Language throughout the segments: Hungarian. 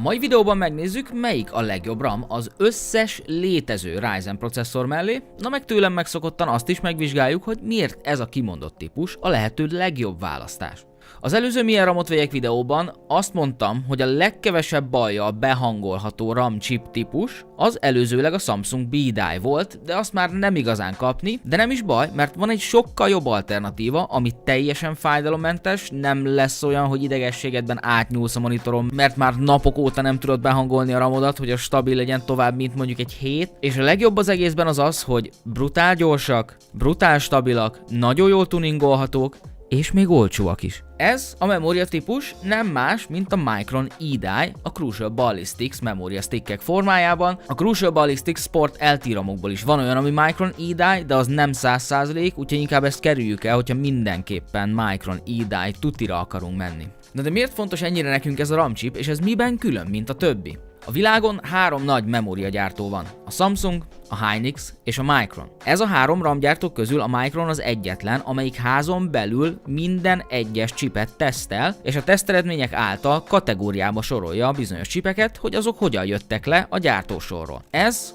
mai videóban megnézzük, melyik a legjobb RAM az összes létező Ryzen processzor mellé, na meg tőlem megszokottan azt is megvizsgáljuk, hogy miért ez a kimondott típus a lehető legjobb választás. Az előző milyen RAM-ot vegyek videóban azt mondtam, hogy a legkevesebb bajjal behangolható RAM chip típus az előzőleg a Samsung B-Die volt, de azt már nem igazán kapni, de nem is baj, mert van egy sokkal jobb alternatíva, ami teljesen fájdalommentes, nem lesz olyan, hogy idegességedben átnyúlsz a monitoron, mert már napok óta nem tudod behangolni a RAM-odat, hogy a stabil legyen tovább, mint mondjuk egy hét, és a legjobb az egészben az, hogy brutál gyorsak, brutál stabilak, nagyon jól tuningolhatók, és még olcsóak is. Ez a memória típus nem más, mint a Micron E-Die, a Crucial Ballistics memória stickek formájában. A Crucial Ballistics Sport LT RAM-okból is van olyan, ami Micron E-Die, de az nem 100%, úgyhogy inkább ezt kerüljük el, hogyha mindenképpen Micron E-Die tutira akarunk menni. Na de miért fontos ennyire nekünk ez a RAM chip, és ez miben külön, mint a többi? A világon 3 nagy memóriagyártó van, a Samsung, a Hynix és a Micron. Ez a 3 RAM gyártó közül a Micron az egyetlen, amelyik házon belül minden egyes chipet tesztel, és a teszteredmények által kategóriába sorolja a bizonyos chipeket, hogy azok hogyan jöttek le a gyártósorról.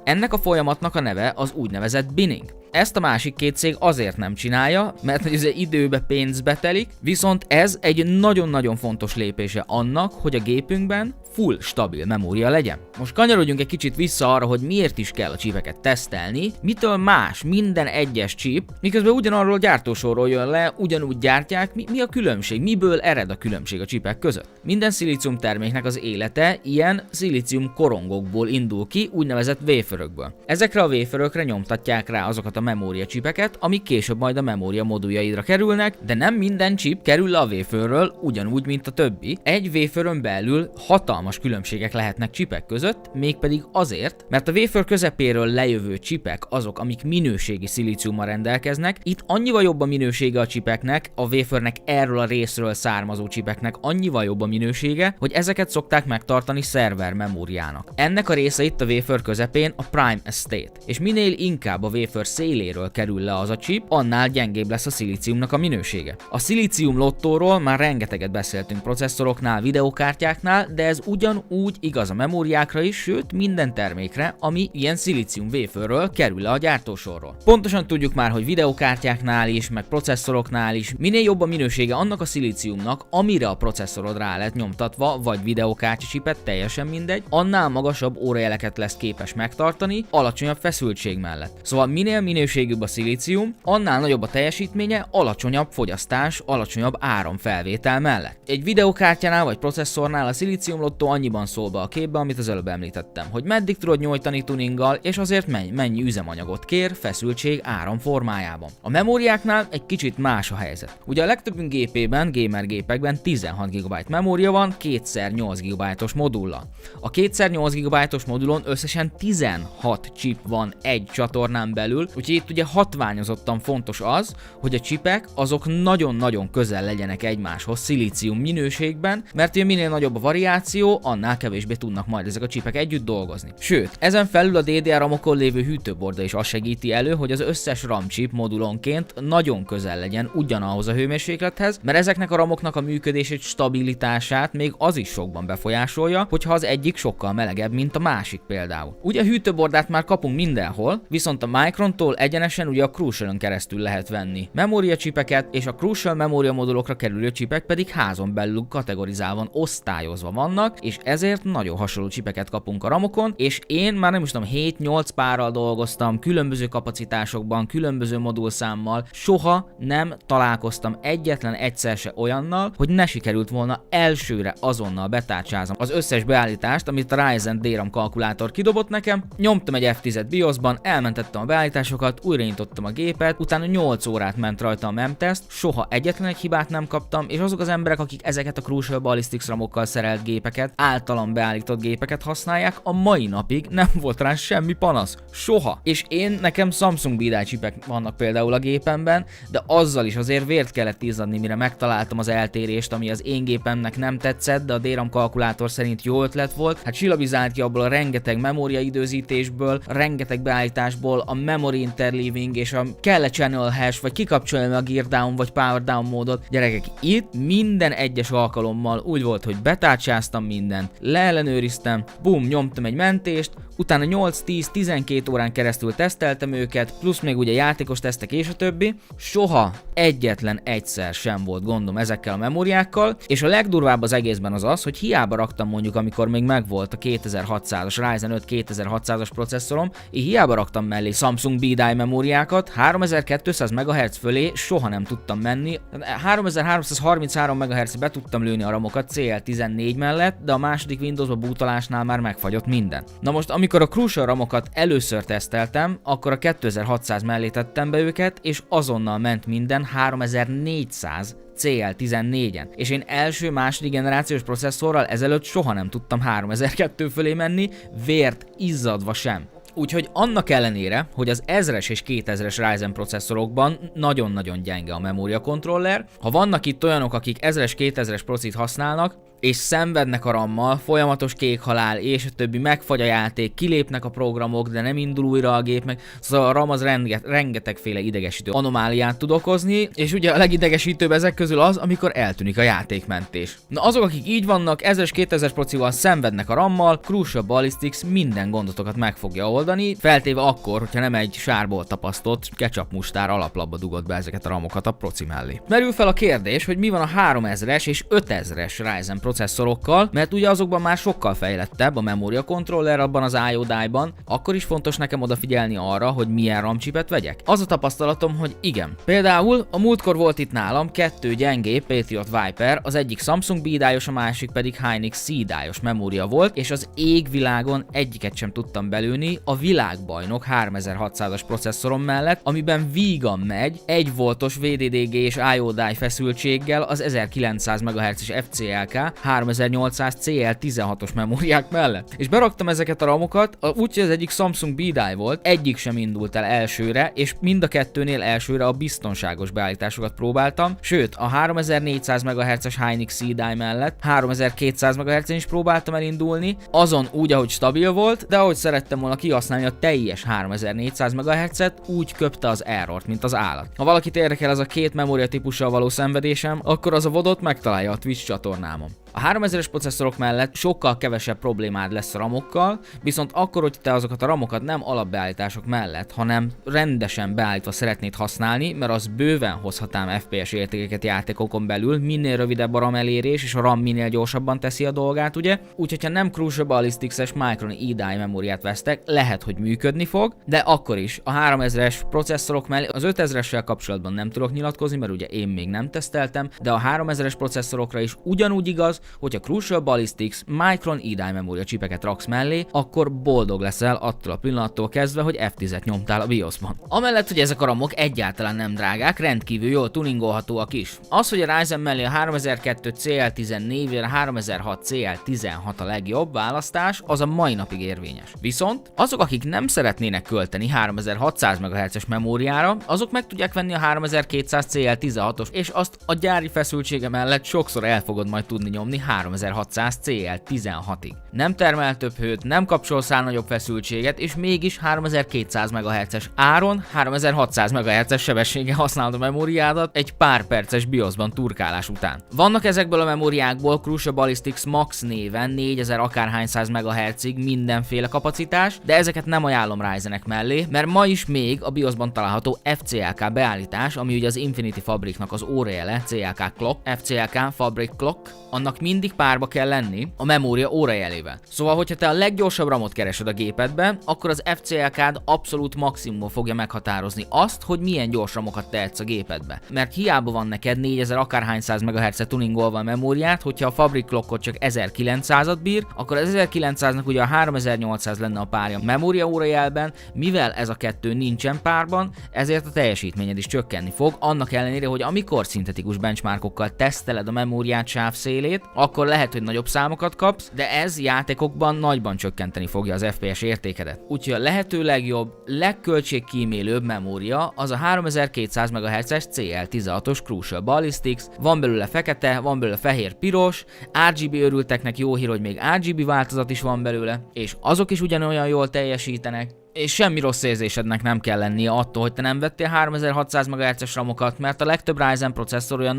Ennek a folyamatnak a neve az úgynevezett binning. Ezt a másik két cég azért nem csinálja, mert hogy ez időbe pénzbe telik, viszont ez egy nagyon-nagyon fontos lépése annak, hogy a gépünkben full stabil memória legyen. Most kanyarodjunk egy kicsit vissza arra, hogy miért is kell a chipeket tesztelni, mitől más minden egyes chip, miközben ugyanarról a gyártósorról jön le, ugyanúgy gyártják, mi a különbség, miből ered a különbség a chipek között. Minden szilícium terméknek az élete ilyen szilícium korongokból indul ki, úgynevezett waferökből. Ezekre a waferökre nyomtatják rá azokat a memória chipeket, amik később majd a memória moduljaidra kerülnek, de nem minden chip kerül le a waferről ugyanúgy, mint a többi. Egy waferön belül hatalmas különbségek lehetnek chipek között, mégpedig azért, mert a wafer közepéről lejövő chipek azok, amik minőségi szilíciummal rendelkeznek. Itt annyival jobb a minősége a chipeknek, a wafernek erről a részről származó chipeknek annyival jobb a minősége, hogy ezeket szokták megtartani szerver memóriának. Ennek a része itt a wafer közepén a prime estate, és minél inkább a wafer széléről kerül le az a chip, annál gyengébb lesz a szilíciumnak a minősége. A szilícium lottóról már rengeteget beszéltünk processzoroknál, videokártyáknál, de ez ugyanúgy igaz a memóriákra is, sőt minden termékre, ami ilyen szilícium waferről kerül le a gyártósorról. Pontosan tudjuk már, hogy videokártyáknál is, meg processzoroknál is minél jobb a minősége annak a szilíciumnak, amire a processzorod rá lett nyomtatva, vagy videokártya chipet, teljesen mindegy, annál magasabb órajeleket lesz képes megtartani, alacsonyabb feszültség mellett. Szóval minél minőségűbb a szilícium, annál nagyobb a teljesítménye, alacsonyabb fogyasztás, alacsonyabb áramfelvétel mellett. Egy videokártyánál vagy processzornál a szilícium lottó annyiban szól be a képbe, amit az előbb említettem, hogy meddig tudod nyújtani tuninggal, és azért mennyi üzemanyagot kér, feszültség, áram formájában. A memóriáknál egy kicsit más a helyzet. Ugye a legtöbbünk gépében, gamer gépekben 16 GB memória van 2x8 GB-os modullal. A 2x8 GB-os modulon összesen 16 chip van egy csatornán belül, úgyhogy itt ugye hatványozottan fontos az, hogy a chipek azok nagyon-nagyon közel legyenek egymáshoz szilícium minőségben, mert ugye minél nagyobb a variáció, annál kevésbé tudnak majd ezek a chipek együtt dolgozni. Sőt, ezen felül a DDR RAM-okon lévő hűtőborda is azt segíti elő, hogy az összes RAM chip modulonként nagyon közel legyen ugyanahoz a hőmérséklethez, mert ezeknek a RAM-oknak a működését, stabilitását még az is sokban befolyásolja, hogyha az egyik sokkal melegebb, mint a másik például. Ugye a hűtőbordát már kapunk mindenhol, viszont a Microntól egyenesen ugye a Crucial-ön keresztül lehet venni memória chipeket, és a Crucial memória modulokra kerülő chipek pedig házon belül kategorizálva, osztályozva vannak, és ezért nagyon hasonló chipeket kapunk a RAM-okon, és én már nem is tudom, 7-8 párral dolgoztam, különböző kapacitásokban, különböző modulszámmal, soha nem találkoztam egyetlen egyszer se olyannal, hogy ne sikerült volna elsőre azonnal betárcsázom az összes beállítást, amit a Ryzen DRAM kalkulátor kidobott nekem, nyomtam egy F10-et BIOS-ban, elmentettem a beállításokat, újraindítottam a gépet, utána 8 órát ment rajta a memteszt, soha egyetlen egy hibát nem kaptam, és azok az emberek, akik ezeket a Crucial Ballistics RAM-okkal szerelt gépeket, általam beállított gépeket használják, a mai napig nem volt rá problémás, semmi panasz. Soha. És nekem Samsung BDI csipek vannak például a gépemben, de azzal is azért vért kellett izzadni, mire megtaláltam az eltérést, ami az én gépemnek nem tetszett, de a DRAM kalkulátor szerint jó ötlet volt. Hát csillabizált ki abból a rengeteg memóriaidőzítésből, rengeteg beállításból, a memory interleaving és a kell channel hash, vagy kikapcsolni a gear down vagy power down módot. Gyerekek, itt minden egyes alkalommal úgy volt, hogy betárcsáztam mindent, leellenőriztem, bum, nyomtam egy mentést, utána 8-10-12 órán keresztül teszteltem őket, plusz még ugye játékos tesztek és a többi. Soha egyetlen egyszer sem volt gondom ezekkel a memóriákkal, és a legdurvább az egészben az, hogy hiába raktam mondjuk, amikor még megvolt a 2600-as Ryzen 5 2600-as processzorom, én hiába raktam mellé Samsung BDI memóriákat, 3200 MHz fölé soha nem tudtam menni, 3333 MHz-re be tudtam lőni a ramokat CL14 mellett, de a második Windowsba bootolásnál már megfagyott minden. Na most, amikor a Crucial ramokat először teszteltem, akkor a 2600 mellé tettem be őket, és azonnal ment minden 3400 CL14-en. És én második generációs processzorral ezelőtt soha nem tudtam 3002 fölé menni, vért izzadva sem. Úgyhogy annak ellenére, hogy az 1000-es és 2000-es Ryzen processzorokban nagyon-nagyon gyenge a memóriakontroller, ha vannak itt olyanok, akik 1000-es, 2000-es procit használnak, és szenvednek a RAM-mal, folyamatos kék halál, és a többi, megfagy a játék, kilépnek a programok, de nem indul újra a gép meg, szóval a RAM az rengetegféle idegesítő anomáliát tud okozni, és ugye a legidegesítőbb ezek közül az, amikor eltűnik a játékmentés. Na azok, akik így vannak, 1000-es, 2000-es procival szenvednek a RAM-mal, Crucial Ballistics minden gondotokat meg fogja oldani, feltéve akkor, hogyha nem egy sárból tapasztott ketchup mustár alaplapba dugott be ezeket a ramokat a proci mellé. Merül fel a kérdés, hogy mi van a 3000-es és 5000-es Ryzen processzorokkal, mert ugye azokban már sokkal fejlettebb a memória controller abban az IO die-ban, akkor is fontos nekem odafigyelni arra, hogy milyen RAM chipet vegyek. Az a tapasztalatom, hogy igen. Például a múltkor volt itt nálam 2 gyengébb Patriot Viper, az egyik Samsung BDI-os, a másik pedig Hynix CDI-os memória volt, és az égvilágon egyiket sem tudtam belőni a világbajnok 3600-as processzorom mellett, amiben vígan megy 1 voltos VDDG és IO die feszültséggel az 1900 MHz-es FCLK 3800 CL16-os memóriák mellett. És beraktam ezeket a ramokat, úgyhogy az egyik Samsung BDI volt, egyik sem indult el elsőre, és mind a kettőnél elsőre a biztonságos beállításokat próbáltam, sőt a 3400 MHz-es Hynix CDI mellett 3200 MHz-en is próbáltam elindulni, azon úgy, ahogy stabil volt, de ahogy szerettem volna kihasználni a teljes 3400 MHz-et, úgy köpte az errort, mint az állat. Ha valakit érdekel ez a két memória típussal való szenvedésem, akkor az a VOD-ot megtalálja a Twitch csatornámon. A 3000-es processzorok mellett sokkal kevesebb problémád lesz a ramokkal, viszont akkor, hogy te azokat a ramokat nem alapbeállítások mellett, hanem rendesen beállítva szeretnéd használni, mert az bőven hozhat ám FPS értékeket játékokon belül, minél rövidebb a RAM elérés, és a RAM minél gyorsabban teszi a dolgát, ugye? Úgyhogy ha nem Crucial Ballistics-es Micron EDI memóriát vesztek, lehet, hogy működni fog, de akkor is a 3000-es processzorok mellé az 5000-essel kapcsolatban nem tudok nyilatkozni, mert ugye én még nem teszteltem, de a 3000-es processzorokra is ugyanúgy igaz, hogyha Crucial Ballistics Micron EDI memória csipeket raksz mellé, akkor boldog leszel attól a pillanattól kezdve, hogy F10-et nyomtál a BIOS-ban. Amellett, hogy ezek a ramok egyáltalán nem drágák, rendkívül jól tuningolhatóak is. Az, hogy a Ryzen mellé a 3002 CL14 vagy a 3006 CL16 a legjobb választás, az a mai napig érvényes. Viszont azok, akik nem szeretnének költeni 3600 MHz-es memóriára, azok meg tudják venni a 3200 CL16-os, és azt a gyári feszültsége mellett sokszor el fogod majd tudni nyomni 3600 CL16-ig. Nem termel több hőt, nem kapcsolsz rá nagyobb feszültséget, és mégis 3200 MHz-es áron 3600 MHz-es sebességgel használod a memóriádat egy pár perces BIOS-ban turkálás után. Vannak ezekből a memóriákból Crucial Ballistics Max néven 4000 akárhány száz MHz-ig mindenféle kapacitás, de ezeket nem ajánlom Ryzenek mellé, mert ma is még a BIOS-ban található FCLK beállítás, ami ugye az Infinity Fabricnak az órajele, CLK Clock, FCLK Fabric Clock, annak mindig párba kell lenni a memória órajelével. Szóval, hogyha te a leggyorsabb ramot keresed a gépedbe, akkor az FCLK-d abszolút maximumon fogja meghatározni azt, hogy milyen gyors ramokat tehetsz a gépedbe. Mert hiába van neked 4000 akárhány száz MHz-et tuningolva a memóriát, hogyha a Fabric Clockot csak 1900-at bír, akkor az 1900-nak ugye a 3800 lenne a párja memória órajelben, mivel ez a kettő nincsen párban, ezért a teljesítményed is csökkenni fog, annak ellenére, hogy amikor szintetikus benchmarkokkal teszteled a memóriát sávszélét, akkor lehet, hogy nagyobb számokat kapsz, de ez játékokban nagyban csökkenteni fogja az FPS értékedet. Úgyhogy a lehető legjobb, legköltségkímélőbb memória az a 3200 MHz-es CL16-os Crucial Ballistics, van belőle fekete, van belőle fehér-piros, RGB örülteknek jó hír, hogy még RGB változat is van belőle, és azok is ugyanolyan jól teljesítenek, és semmi rossz érzésednek nem kell lennie attól, hogy te nem vettél 3600 MHz-es ramokat, mert a legtöbb Ryzen processzor olyan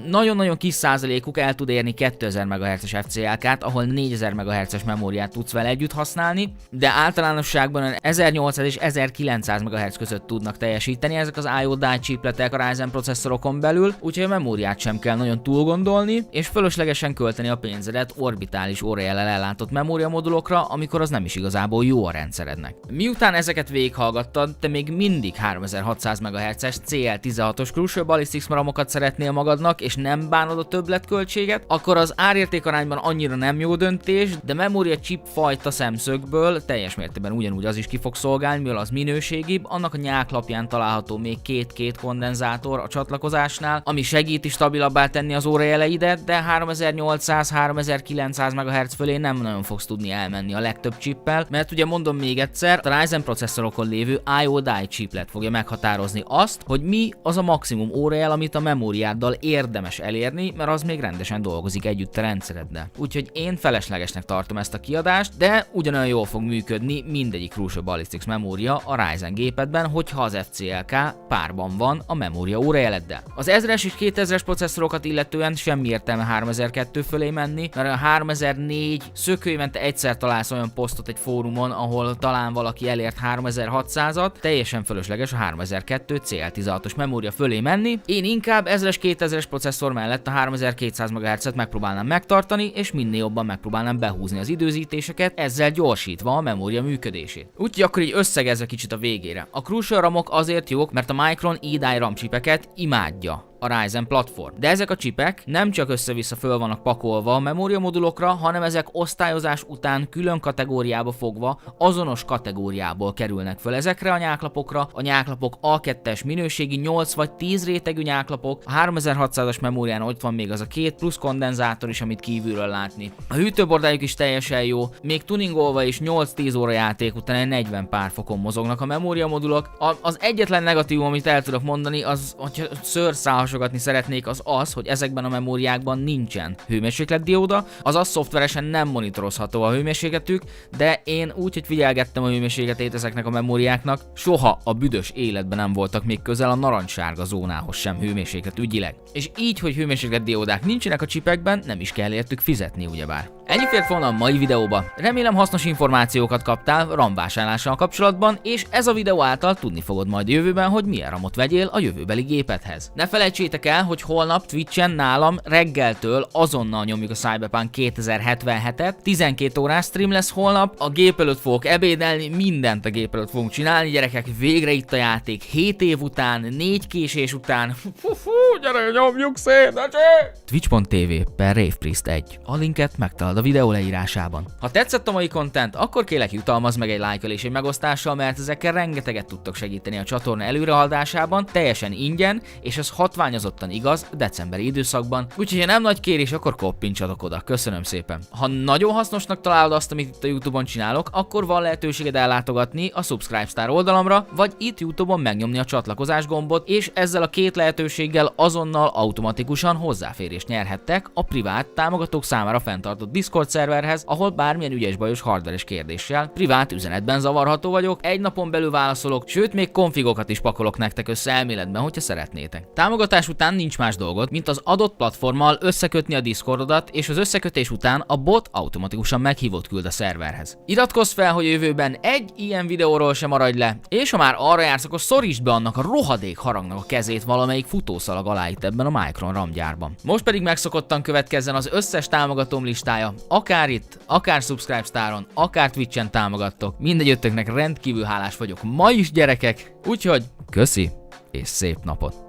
nagyon-nagyon kis százalékuk el tud érni 2000 MHz-es FCLK-t, ahol 4000 MHz-es memóriát tudsz vele együtt használni, de általánosságban 1800 és 1900 MHz között tudnak teljesíteni ezek az IO die chipletek a Ryzen processzorokon belül, úgyhogy a memóriát sem kell nagyon túl gondolni, és fölöslegesen költeni a pénzedet orbitális órajelel ellátott memóriamodulokra, amikor az nem is igazából jó a rendszered. Miután ezeket végighallgattad, te még mindig 3600 MHz-es CL16-os Crucial Ballistics ramokat szeretnél magadnak, és nem bánod a többletköltséget, akkor az árértékarányban annyira nem jó döntés, de memória chip fajta szemszögből teljes mértékben ugyanúgy az is ki fog szolgálni, mivel az minőségibb, annak a nyáklapján található még két kondenzátor a csatlakozásnál, ami segíti stabilabbá tenni az órajeleidet, de 3800-3900 MHz fölé nem nagyon fogsz tudni elmenni a legtöbb chippel, mert ugye mondom még egyszer, a Ryzen processzorokon lévő IO die chiplet fogja meghatározni azt, hogy mi az a maximum órajel, amit a memóriáddal érdemes elérni, mert az még rendesen dolgozik együtt a rendszereddel. Úgyhogy én feleslegesnek tartom ezt a kiadást, de ugyanolyan jól fog működni mindegyik Crucial Ballistics memória a Ryzen gépedben, hogyha az FCLK párban van a memória órajeleddel. Az 1000-es és 2000-es processzorokat illetően semmi értelme 3002 fölé menni, mert a 3004 szökőévente egyszer találsz olyan posztot egy fórumon, ahol talán valaki elért 3600-at, teljesen fölösleges a 3002 CL16-os memória fölé menni. Én inkább 1000-es 2000-es processzor mellett a 3200 MHz-et megpróbálnám megtartani, és minél jobban megpróbálnám behúzni az időzítéseket, ezzel gyorsítva a memória működését. Úgyhogy akkor így összegezve kicsit a végére. A Crucial ramok azért jók, mert a Micron E-Die RAM chipeket imádja a Ryzen platform. De ezek a csipek nem csak össze-vissza föl vannak pakolva a memóriamodulokra, hanem ezek osztályozás után külön kategóriába fogva azonos kategóriából kerülnek föl ezekre a nyáklapokra. A nyáklapok A2-es minőségi 8 vagy 10 rétegű nyáklapok, a 3600-as memórián ott van még az a két plusz kondenzátor is, amit kívülről látni. A hűtőbordájuk is teljesen jó, még tuningolva is 8-10 óra játék után egy 40 pár fokon mozognak a memóriamodulok. Az egyetlen negatívum, amit el tudok mondani, az, hogyha szőrszálhasogatni szeretnék, az, hogy ezekben a memóriákban nincsen hőmérsékletdióda, azaz szoftveresen nem monitorozható a hőmérsékletük, de én úgy, hogy figyelgettem a hőmérsékletét ezeknek a memóriáknak, soha a büdös életben nem voltak még közel a narancssárga zónához sem hőmérséklet ügyileg. És így, hogy hőmérsékletdiódák nincsenek a csipekben, nem is kell értük fizetni, ugyebár. Ennyi fért volna a mai videóba. Remélem hasznos információkat kaptál RAM vásárlással kapcsolatban, és ez a videó által tudni fogod majd jövőben, hogy milyen ramot vegyél a jövőbeli gépedhez. Ne felejtsétek el, hogy holnap Twitchen nálam reggeltől azonnal nyomjuk a Cyberpunk 2077-et, 12 órás stream lesz holnap, a gép előtt fogok ebédelni, mindent a gép előtt fogunk csinálni, gyerekek, végre itt a játék, 7 év után, 4 késés után, gyere, nyomjuk szét, twitch.tv/RavePriest1. A linket megtalálod a videó leírásában. Ha tetszett a mai content, akkor kérlek jutalmazz meg egy lájkkal és egy megosztással, mert ezekkel rengeteget tudtok segíteni a csatorna előrehaladásában, teljesen ingyen, és ez hatványozottan igaz decemberi időszakban, úgyhogy ha nem nagy kérés, akkor koppintsatok oda. Köszönöm szépen. Ha nagyon hasznosnak találod azt, amit itt a YouTube-on csinálok, akkor van lehetőséged ellátogatni a Subscribe Star oldalamra, vagy itt YouTube-on megnyomni a csatlakozás gombot, és ezzel a két lehetőséggel azonnal automatikusan hozzáférést nyerhettek a privát támogatók számára fenntartott Discord szerverhez, ahol bármilyen ügyes-bajos hardveres kérdéssel privát üzenetben zavarható vagyok, egy napon belül válaszolok, sőt még konfigokat is pakolok nektek össze elméletben, hogyha szeretnétek. Támogatás után nincs más dolgot, mint az adott platformmal összekötni a Discordodat, és az összekötés után a bot automatikusan meghívót küld a szerverhez. Iratkozz fel, hogy a jövőben egy ilyen videóról sem maradj le, és ha már arra jársz, akkor szorítsd be annak a rohadék harangnak a kezét valamelyik futószalag alá itt ebben a Micron RAM gyárban. Most pedig megszokottan következzen az összes támogatóm listája, akár itt, akár Subscribe Staron, akár Twitchen támogattok. Mindegyöttöknek rendkívül hálás vagyok ma is, gyerekek, úgyhogy köszi és szép napot!